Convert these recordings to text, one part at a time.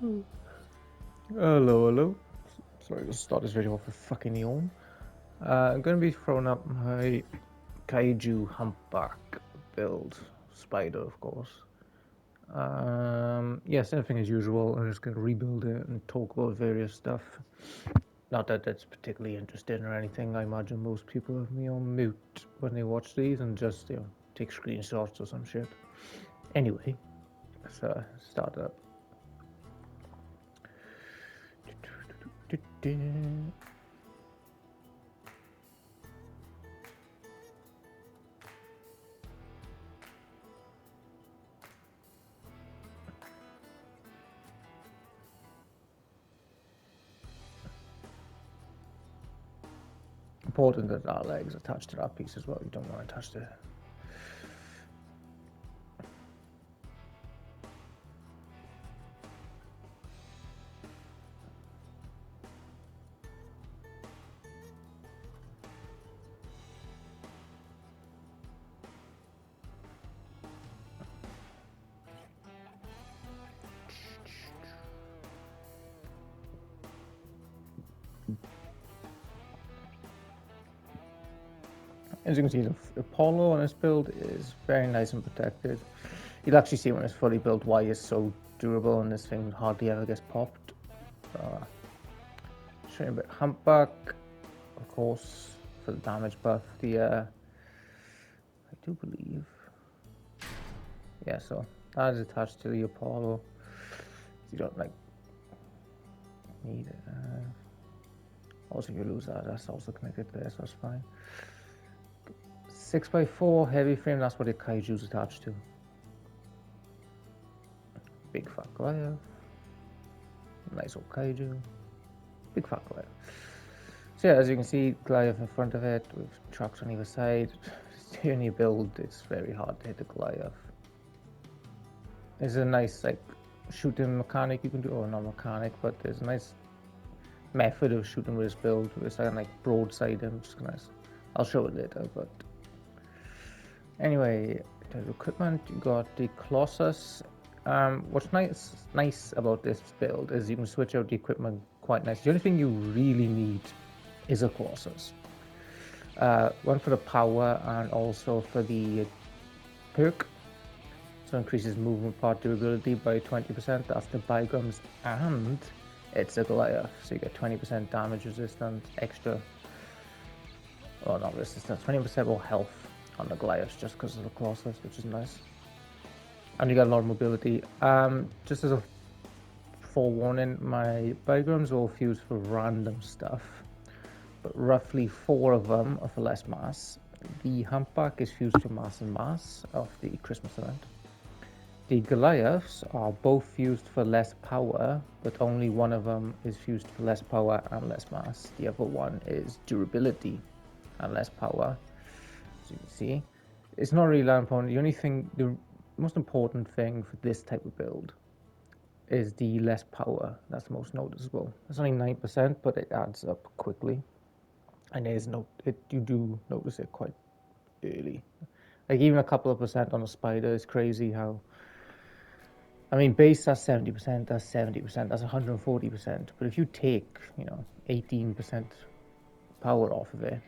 Hello, hello. Sorry to start this video off with fucking yawn. I'm going to be throwing up my Kaiju Humpback build. Spider, of course. Yes, everything as usual. I'm just going to rebuild it and talk about various stuff. Not that that's particularly interesting or anything. I imagine most people have me on mute when they watch these and just, take screenshots or some shit. Anyway, let's start up. Important that our legs attached to that piece as well. You don't want to touch the. As you can see, the Apollo on this build is very nice and protected. You'll actually see when it's fully built why it's so durable and this thing hardly ever gets popped. Show you a bit. Humpback, of course, for the damage buff. I do believe. Yeah, so that is attached to the Apollo. You don't need it. Also, if you lose that, that's also connected there, so that's fine. 6x4 heavy frame, that's what the Kaiju's attached to. Big fat Goliath. Nice old Kaiju. Big fat Goliath. So yeah, as you can see, Goliath in front of it with trucks on either side. When you build, it's very hard to hit the Goliath. There's a nice shooting mechanic you can do, or not mechanic, but there's a nice method of shooting with this build. It's like broadside and just nice. I'll show it later, but anyway, the equipment, you got the Colossus. What's nice about this build is you can switch out the equipment quite nice. The only thing you really need is a Colossus. One for the power and also for the perk. So increases movement part durability by 20%. That's the bigrams, and it's a Goliath. So you get 20% damage resistance extra. Well, not resistance, 20% more health on the Goliaths just because of the Colossus, which is nice. And you got a lot of mobility. Just as a forewarning, my bigrams are all fused for random stuff, but roughly 4 of them are for less mass. The Humpback is fused for mass and mass of the Christmas event. The Goliaths are both fused for less power, but only one of them is fused for less power and less mass. The other one is durability and less power. As you can see, it's not really that important. The most important thing for this type of build is the less power. That's the most noticeable. It's only 9%, but it adds up quickly, and you do notice it quite early. Like even a couple of percent on a spider is crazy. Base that's 70%, that's 70%, that's 140%. But if you take 18% power off of it,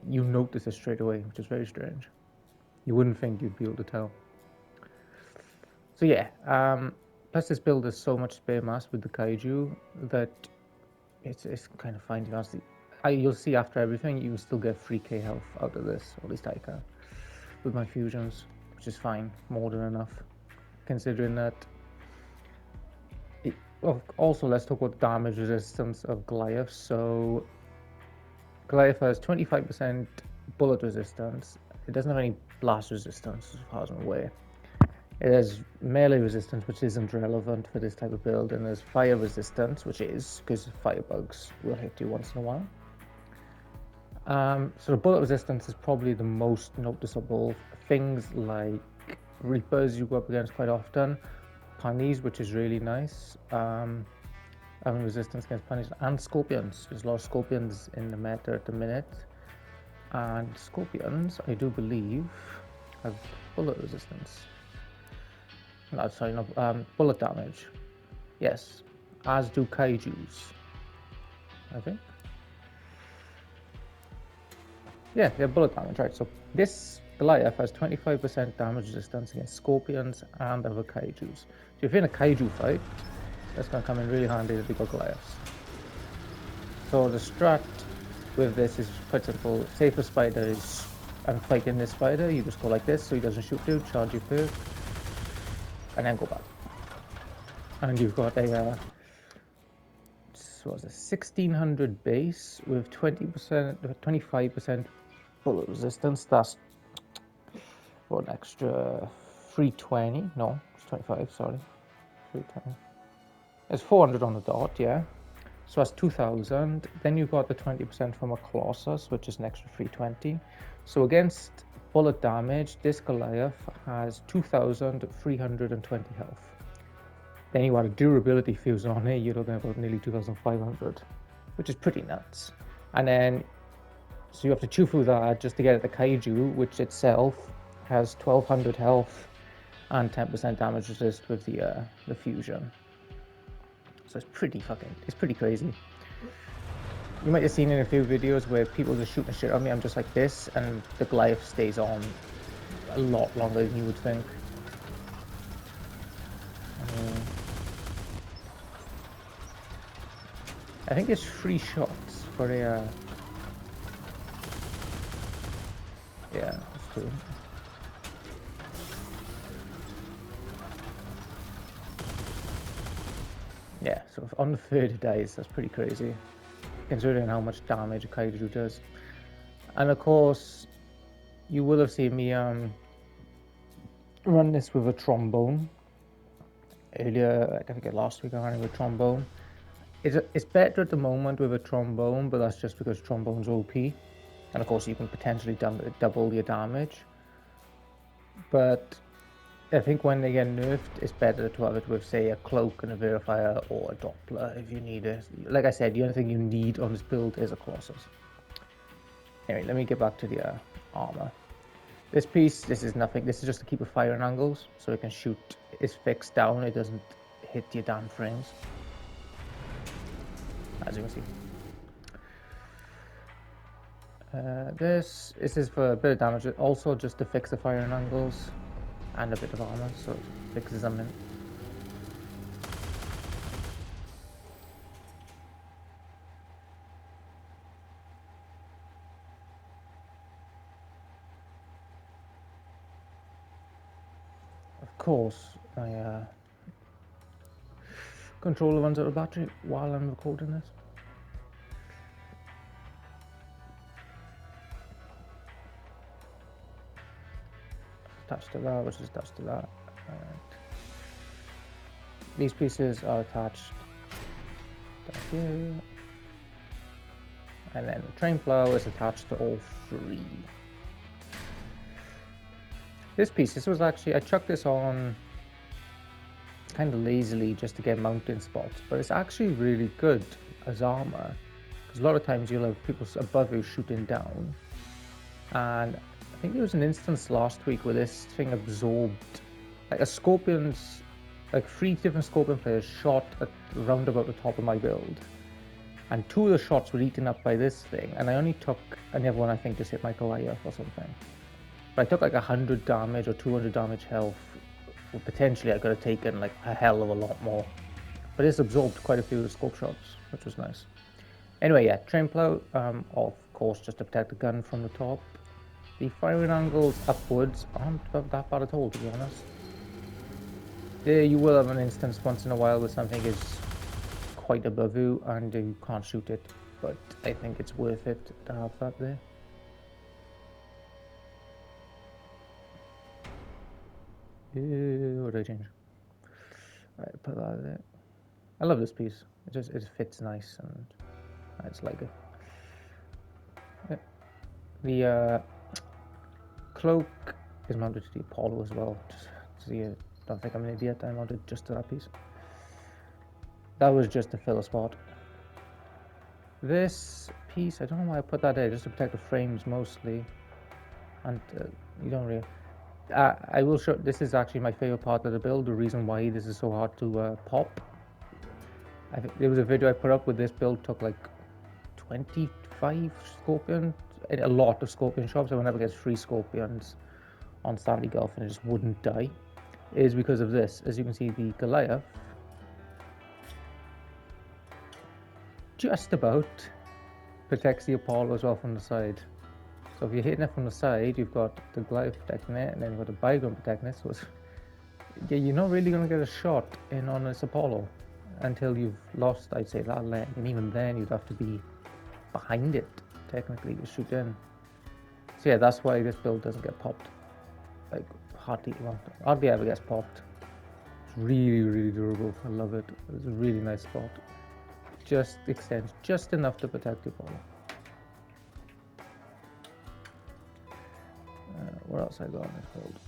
you notice it straight away, which is very strange. You wouldn't think you'd be able to tell. So yeah, plus this build has so much spare mass with the Kaiju that it's kind of fine. You'll see after everything, you still get 3k health out of this, or at least I can, with my fusions, which is fine, more than enough, considering that. Also, let's talk about damage resistance of Goliath. So Goliath has 25% bullet resistance. It doesn't have any blast resistance, as far as I'm aware. It has melee resistance, which isn't relevant for this type of build, and there's fire resistance, which is because firebugs will hit you once in a while. So the bullet resistance is probably the most noticeable. Things like Reapers you go up against quite often, Punnies, which is really nice, having resistance against Punnies, and Scorpions. There's a lot of Scorpions in the meta at the minute, and Scorpions, I do believe, have bullet resistance. No, sorry, no, bullet damage. Yes, as do Kaijus, I think. Yeah, they're bullet damage, right? So this Goliath has 25% damage resistance against scorpions and other Kaijus. So if you're in a Kaiju fight, that's going to come in really handy if you've got Goliaths. So the strat with this is quite simple. Say if a spider is, I'm fighting this spider, you just go like this so he doesn't shoot you, charge your perk, and then go back. And you've got a, what was it, 1600 base with 20%, 25% bullet resistance. That's what, an extra 320? No, it's 25, sorry. 320. It's 400 on the dot, yeah. So that's 2000. Then you've got the 20% from a Colossus, which is an extra 320. So against bullet damage, this Goliath has 2320 health. Then you add a durability fuse on it, you're looking at about nearly 2500, which is pretty nuts. And then, so you have to chew through that just to get at the Kaiju, which itself has 1200 health and 10% damage resist with the fusion. So it's pretty crazy. You might have seen in a few videos where people just shooting shit on me. I'm just like this, and the Goliath stays on a lot longer than you would think. I think it's 3 shots for a. Yeah, that's true. Yeah, so on the third it dies, that's pretty crazy, considering how much damage a Kaiju does. And of course, you will have seen me run this with a trombone. Earlier, I think last week I ran it with a trombone. It's better at the moment with a trombone, but that's just because trombone's OP. And of course you can potentially double your damage. But I think when they get nerfed, it's better to have it with, say, a cloak and a verifier or a Doppler if you need it. Like I said, the only thing you need on this build is a Colossus. Anyway, let me get back to the armor. This piece, this is nothing. This is just to keep the firing angles, so it can shoot. It's fixed down, it doesn't hit your damn frames. As you can see. This is for a bit of damage, also just to fix the firing angles and a bit of armor, so it fixes them in. Of course, my controller runs out of battery while I'm recording this. Attached to that, which is attached to that. And these pieces are attached down here. And then the train plow is attached to all 3. This piece, this was actually, I chucked this on kind of lazily just to get mounting spots, but it's actually really good as armor, because a lot of times you'll have people above you shooting down. And I think there was an instance last week where this thing absorbed, like a Scorpion's, like 3 different Scorpion players shot at round about the top of my build, and 2 of the shots were eaten up by this thing, and I only took, and the other one I think just hit my Goliath or something. But I took like 100 damage or 200 damage health. Well, potentially I could have taken like a hell of a lot more. But it's absorbed quite a few scope shots, which was nice. Anyway, yeah, train plow, of course, just to protect the gun from the top. The firing angles upwards aren't that bad at all, to be honest. There you will have an instance once in a while where something is quite above you and you can't shoot it, but I think it's worth it to have that there. What did I change? Alright, put that there. I love this piece. It fits nice, and I just like it. Yeah. The cloak is mounted to the Apollo as well. Just so you don't think I'm an idiot. I mounted just to that piece. That was just to fill a spot. This piece, I don't know why I put that there, just to protect the frames mostly. And you don't really. I will show. This is actually my favorite part of the build. The reason why this is so hard to pop There was a video I put up with this build, took like 25 scorpions, a lot of scorpion shops. I went up against 3 scorpions on Stanley Gulf and it just wouldn't die. It is because of this. As you can see, the Goliath just about protects the Apollo as well from the side. So if you're hitting it from the side, you've got the Goliath protecting it, and then you've got the Bygone protecting it. So yeah, you're not really going to get a shot in on this Apollo until you've lost, I'd say, that leg. And even then, you'd have to be behind it, technically, to shoot in. So yeah, that's why this build doesn't get popped. Like, hardly ever gets popped. It's really, really durable. I love it. It's a really nice spot. Just extends just enough to protect your Apollo. What else I got on this build?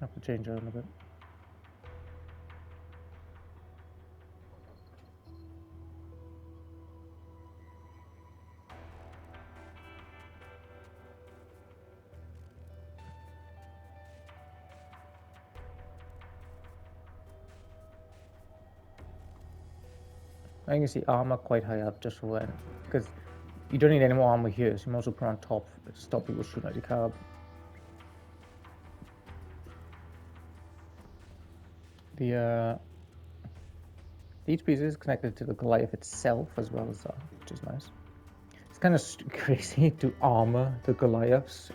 I have to change it a little bit. I can see armor quite high up just for when, because you don't need any more armor here, so you might as well put on top to stop people shooting at your cab. Each piece is connected to the Goliath itself as well as that, which is nice. It's kind of crazy to armor the Goliaths,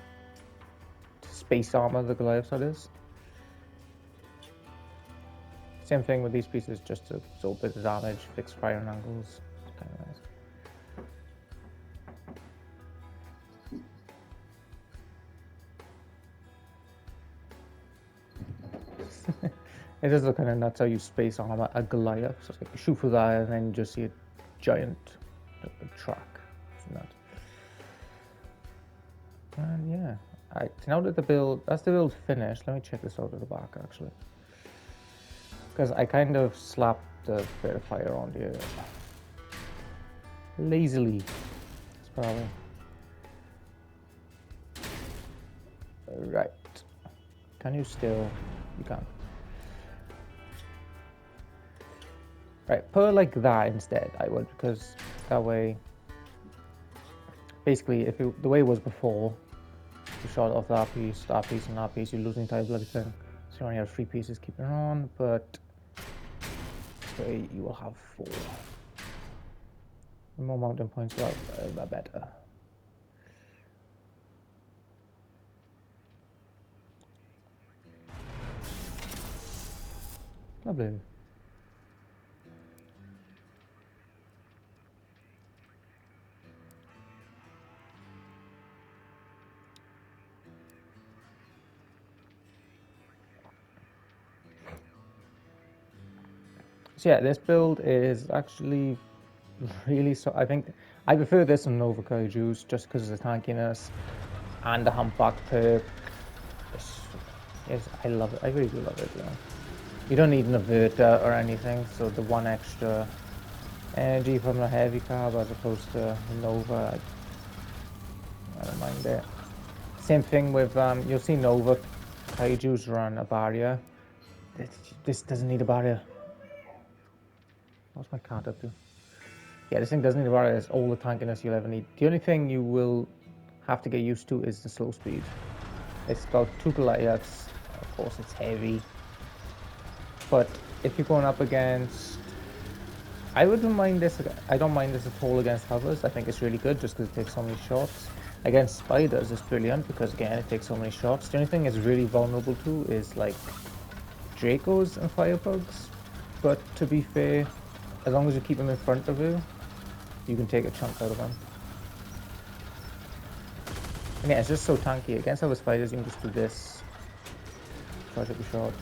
to space armor the Goliaths, that is. Same thing with these pieces, just to absorb a bit of damage, fix firing angles. It's kind of nice. It does look kind of nuts how you space armor a Goliath. So it's like you shoot through that and then you just see a giant track. It's nuts. And yeah, now that that's the build finished. Let me check this out at the back actually, because I kind of slapped a bit of fire on here lazily. It's probably right. Can you still? You can't. Right, put it like that instead, I would, because that way, basically, the way it was before, you shot off that piece, and that piece, you lose the entire bloody thing. So you only have 3 pieces keeping it on, but this way you will have 4. The more mountain points you have, the better. Lovely. So yeah, this build is actually really I think I prefer this than Nova Kaijus just because of the tankiness and the Humpback perk. I love it. I really do love it. Yeah. You don't need an averter or anything, so the 1 extra energy from the heavy cab as opposed to Nova, I don't mind it. Same thing with you'll see Nova Kaijus run a barrier. This doesn't need a barrier. What's my card up to? Yeah, this thing doesn't need a barrier. It's all the tankiness you'll ever need. The only thing you will have to get used to is the slow speed. It's got 2 Goliaths. Of course, it's heavy. But if you're going up against... I wouldn't mind this. I don't mind this at all against hovers. I think it's really good just because it takes so many shots. Against spiders, it's brilliant because, again, it takes so many shots. The only thing it's really vulnerable to is, like, Dracos and Firebugs. But to be fair, as long as you keep them in front of you, you can take a chunk out of them. And yeah, it's just so tanky. Against other spiders, you can just do this. Try to be shot.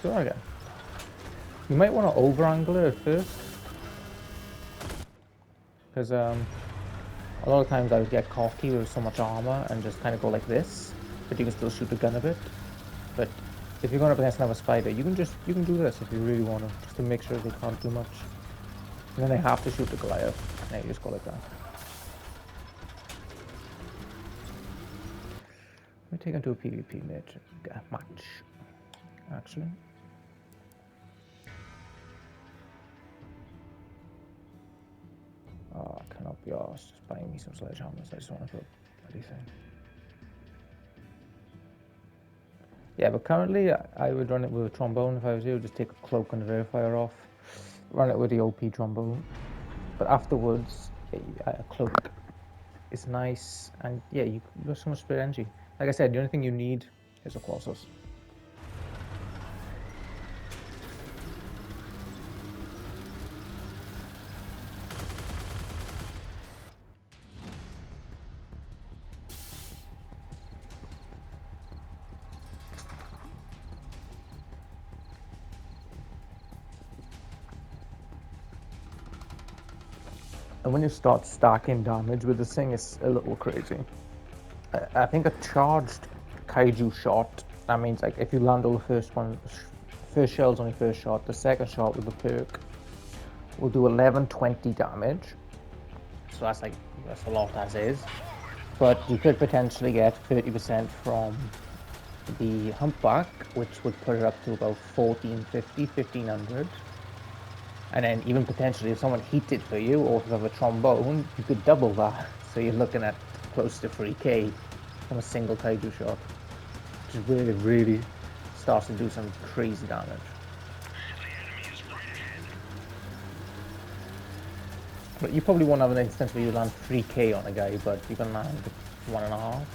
go again. You might want to over-angle it at first. Because a lot of times I would get cocky with so much armor and just kind of go like this. But you can still shoot the gun a bit. But if you're going up against another spider, you can do this if you really want to. Just to make sure they can't do much. And then they have to shoot the Goliath. And then you just go like that. Let me take him to a PvP match. Actually. Oh, I cannot be arsed just buying me some sledgehammers. I just want to put bloody thing. Yeah, but currently I would run it with a trombone if I was you. Just take a cloak and a verifier off. Run it with the OP trombone. But afterwards, a cloak is nice. And yeah, you got so much spare energy. Like I said, the only thing you need is a Colossus. And when you start stacking damage with this thing, it's a little crazy. I think a charged Kaiju shot, that means like if you land all the first shells on your first shot, the second shot with the perk will do 1120 damage. So that's a lot as is. But you could potentially get 30% from the Humpback, which would put it up to about 1450, 1500. And then even potentially if someone heats it for you, or if you have a trombone, you could double that. So you're looking at close to 3k from a single Kaiju shot. Which is really, really starts to do some crazy damage. But you probably won't have an instance where you land 3k on a guy, but you can land 1.5.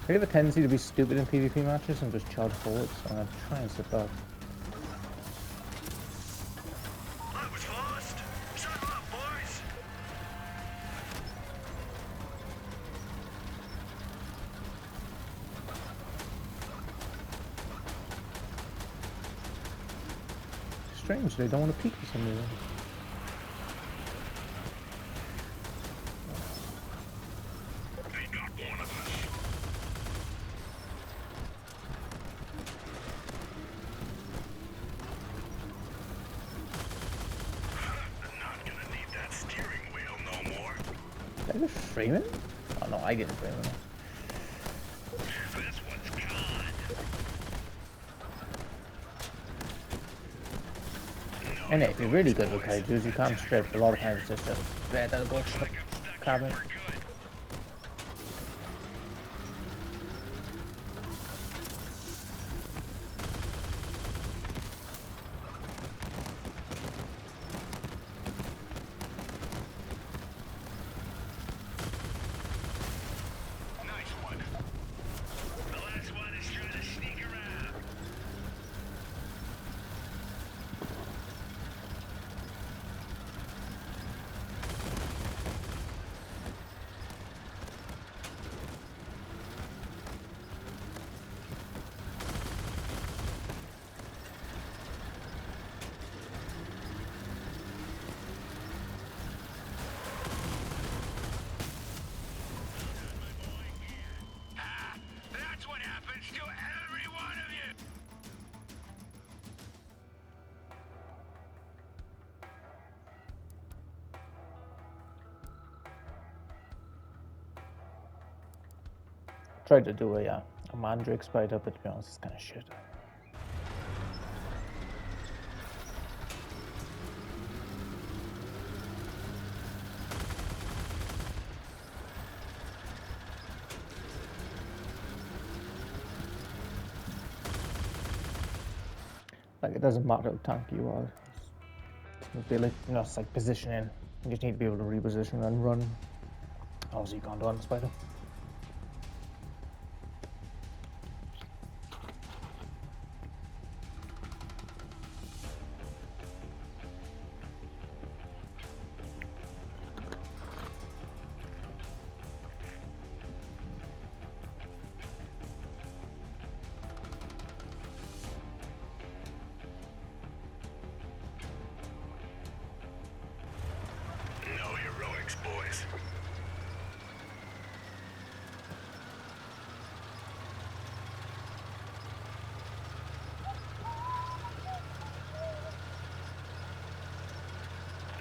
I have a tendency to be stupid in PvP matches and just charge forward, so I'm going to try and sit back. I was lost. Shut up, boys. Strange, they don't want to peek for some reason. Did I just frame it? Oh no, I didn't frame it. This one's gone. And if you're really good with Kaijus, you can't strip. A lot of times it's just a red that'll go to the cabin. Tried to do a Mandrake spider, but to be honest, it's kind of shit. Like, it doesn't matter how tanky you are. It's like positioning. You just need to be able to reposition and run. Obviously, you can't do on the spider. boys.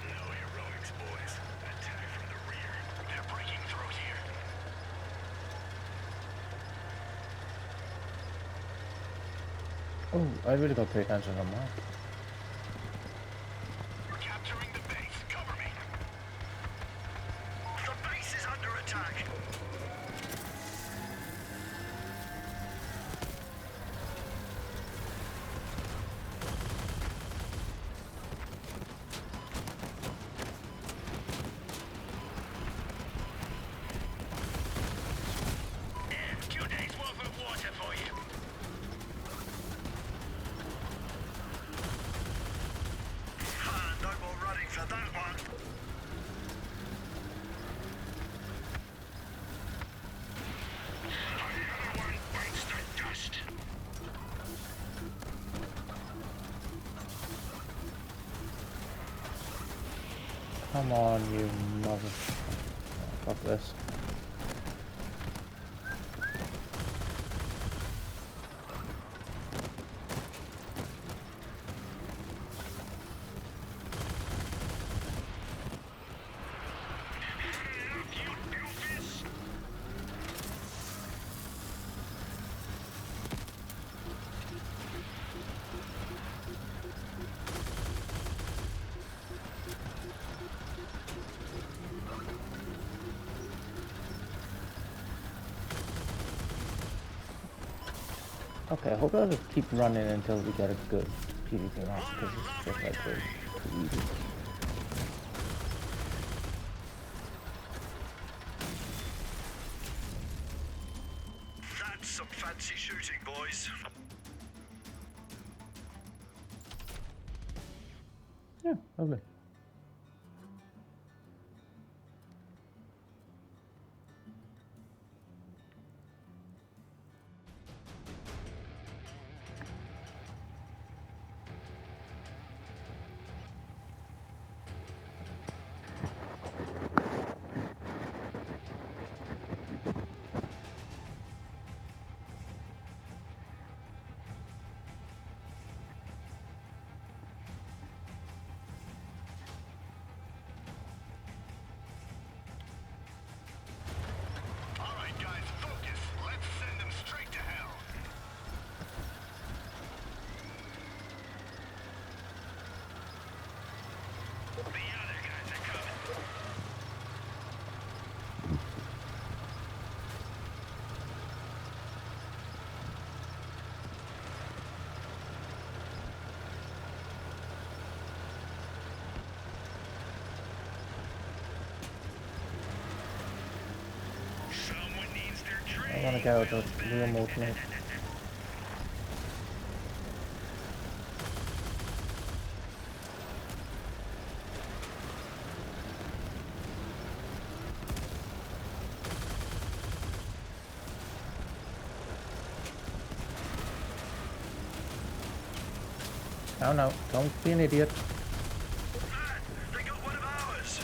No heroics, boys. Attack from the rear. They're breaking through here. Oh, I really got to pay attention on that. We're capturing the base. Cover me. The base is under attack. Yeah, 2 days worth of water for you. No more running for that one. The other one bites the dust. Come on, you mother... Fuck this. Okay, I hope I'll just keep running until we get a good PvP match, because it's just like way too easy. That's some fancy shooting, boys. Yeah, lovely. All right, guys, focus. Let's send them straight to hell. The other guys are coming. Someone needs their drink. I want to get out of real mode now. No, no, don't be an idiot. They got one of ours.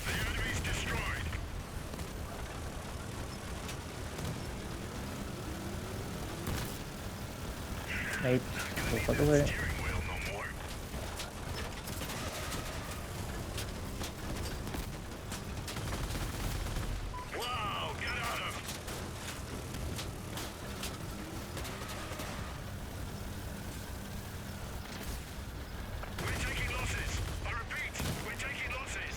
The enemy's destroyed. Hey, go fuck away. Steering wheel no more. Wow, get out of. We're taking losses. I repeat, we're taking losses.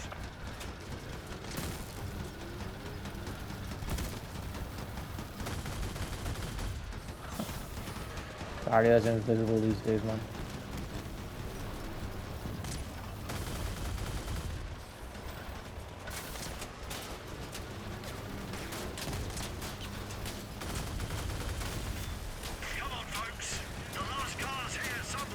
Arya's invisible these days, man. Come on, folks. The last car's here somewhere.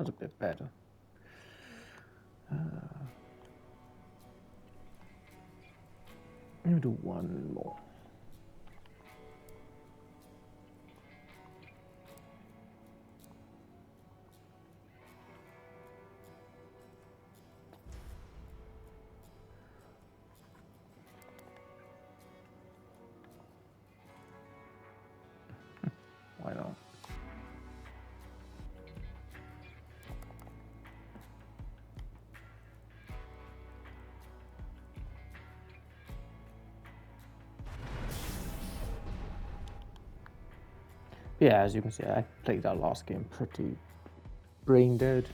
That's a bit better. Let me do one more. Why not? Yeah, as you can see, I played that last game pretty brain dead,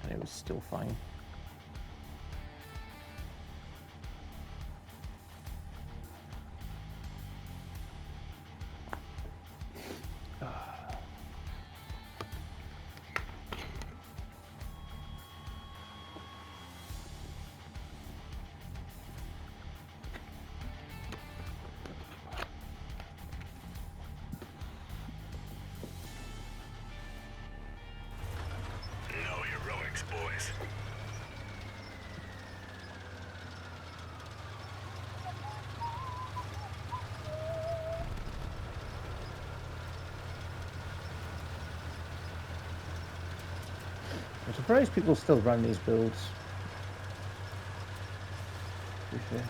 and it was still fine. No heroics, boys. I'm surprised people still run these builds. To be fair.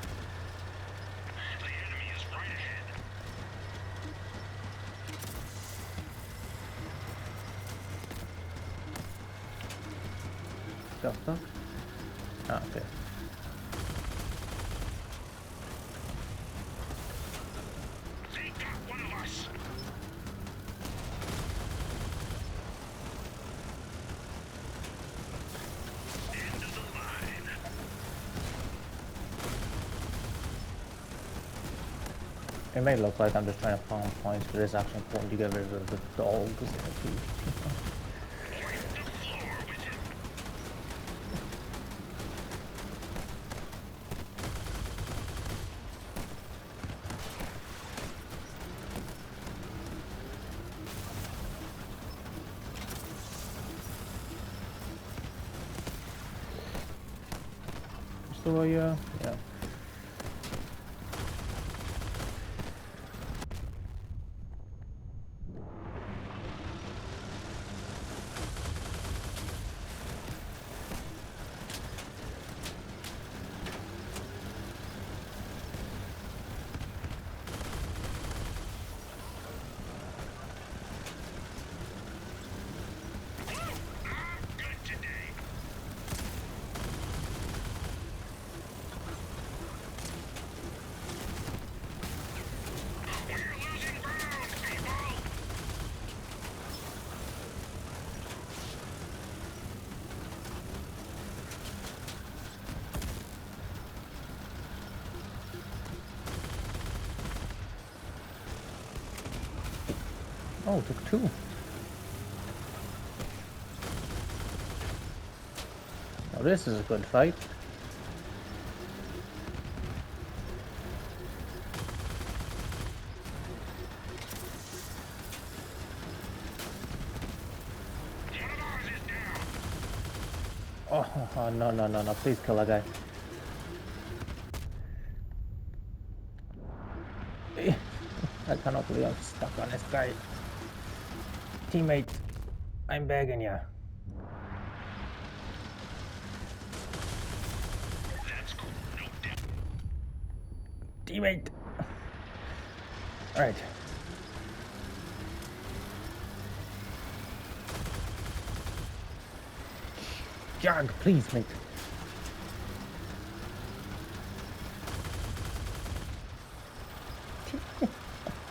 The enemy is right ahead. Stuff. Ah, okay. They got one of us. End of the line. It may look like I'm just trying to farm points, but it's actually important to get rid of the dogs. Wipe the floor with him. So yeah. Good today. We're losing ground, people. Oh, took two. Now this is a good fight. One of ours is down. Oh, no, please kill that guy. I cannot believe I'm stuck on this guy. Teammate, I'm begging you. That's cool. No doubt. Teammate. Alright. Jag, please, mate.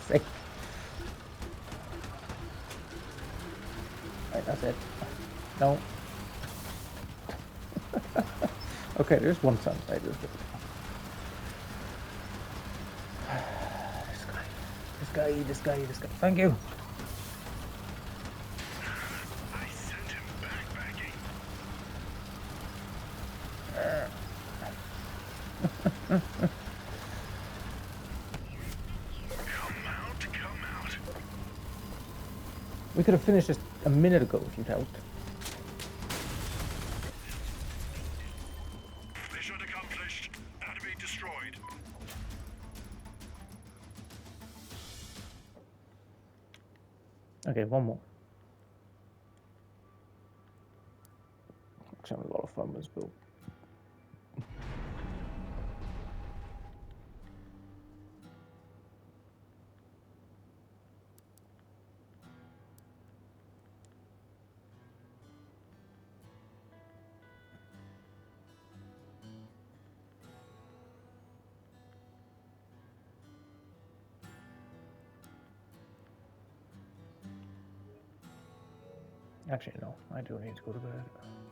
Sake. Right, that's it. No. Okay, there's one sunlight. This guy. Thank you. I sent him backpacking. Come out. We could have finished this a minute ago if you'd helped. Okay, one more. Actually, having a lot of fun with this build. Actually, no, I do need to go to bed.